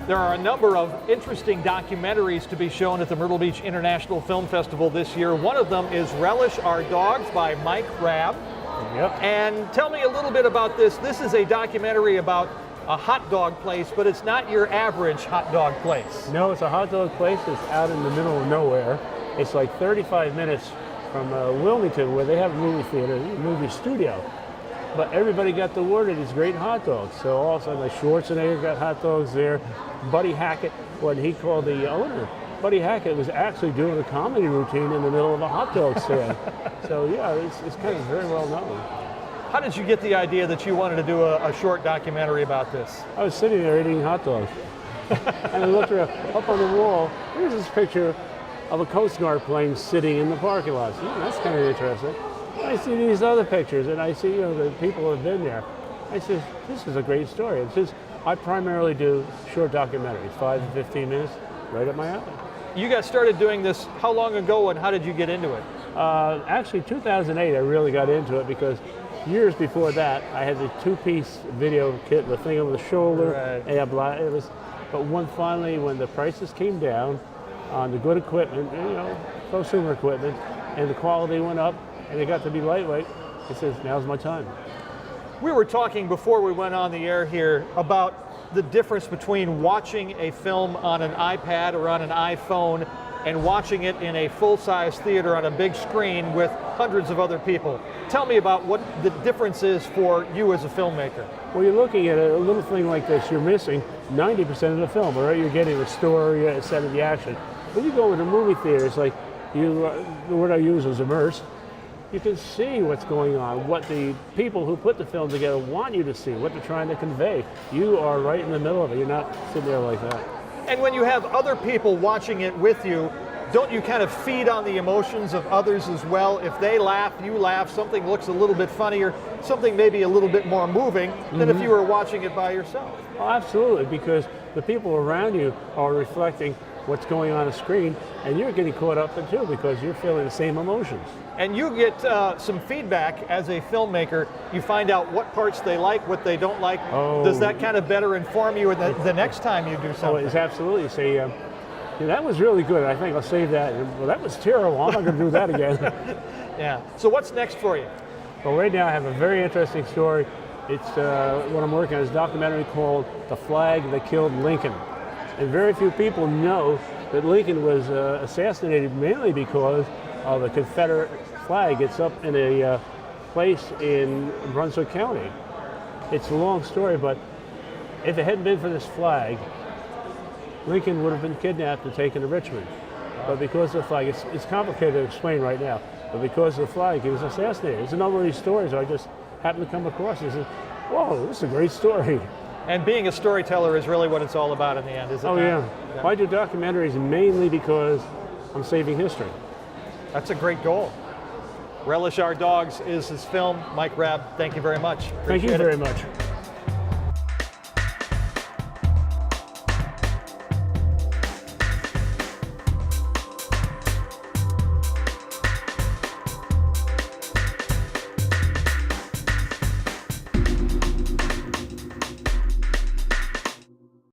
There are a number of interesting documentaries to be shown at the Myrtle Beach International Film Festival this year. One of them is Relish Our Dogs by Raab. Yep. And tell me a little bit about this. This is a documentary about a hot dog place, but it's not your average hot dog place. No, it's a hot dog place that's out in the middle of nowhere. It's like 35 minutes from Wilmington, where they have a movie theater, a movie studio. But everybody got the word of these great hot dogs. So all of a sudden, like Schwarzenegger got hot dogs there. Buddy Hackett, when he called the owner, Buddy Hackett was actually doing a comedy routine in the middle of a hot dog stand. So yeah, it's kind of very well known. How did you get the idea that you wanted to do a short documentary about this? I was sitting there eating hot dogs. And I looked around, up on the wall, here's this picture of a Coast Guard plane sitting in the parking lot. So, yeah, that's kind of interesting. I see these other pictures, and I see the people who have been there. I said, this is a great story. It's just, I primarily do short documentaries, 5 to 15 minutes, right up my alley. You got started doing this how long ago, and how did you get into it? Actually, 2008, I really got into it because years before that, I had the two-piece video kit, the thing over the shoulder, right. and but when the prices came down on the good equipment, prosumer equipment, and the quality went up, and it got to be lightweight, it says, now's my time. We were talking before we went on the air here about the difference between watching a film on an iPad or on an iPhone and watching it in a full-size theater on a big screen with hundreds of other people. Tell me about what the difference is for you as a filmmaker. Well, you're looking at a little thing like this, you're missing 90% of the film, right? You're getting the story, a set of the action. When you go into movie theaters, like the word I use is immerse, you can see what's going on, what the people who put the film together want you to see, what they're trying to convey. You are right in the middle of it. You're not sitting there like that. And when you have other people watching it with you, don't you kind of feed on the emotions of others as well? If they laugh, you laugh, something looks a little bit funnier, something maybe a little bit more moving than if you were watching it by yourself. Oh, absolutely, because the people around you are reflecting what's going on screen, and you're getting caught up in too because you're feeling the same emotions. And you get some feedback as a filmmaker. You find out what parts they like, what they don't like. Oh. Does that kind of better inform you the next time you do something? Oh, it's absolutely. You say, that was really good. I think I'll save that. Well, that was terrible. I'm not going to do that again. Yeah. So what's next for you? Well, right now I have a very interesting story. It's what I'm working on is a documentary called The Flag That Killed Lincoln. And very few people know that Lincoln was assassinated mainly because of the Confederate flag. It's up in a place in Brunswick County. It's a long story, but if it hadn't been for this flag, Lincoln would have been kidnapped and taken to Richmond. But because of the flag, it's complicated to explain right now, but because of the flag, he was assassinated. There's a number of these stories I just happened to come across. I said, whoa, this is a great story. And being a storyteller is really what it's all about in the end, isn't it? Oh, yeah. I do documentaries mainly because I'm saving history. That's a great goal. Relish Our Dogs is his film. Raab, thank you very much. Thank you very much.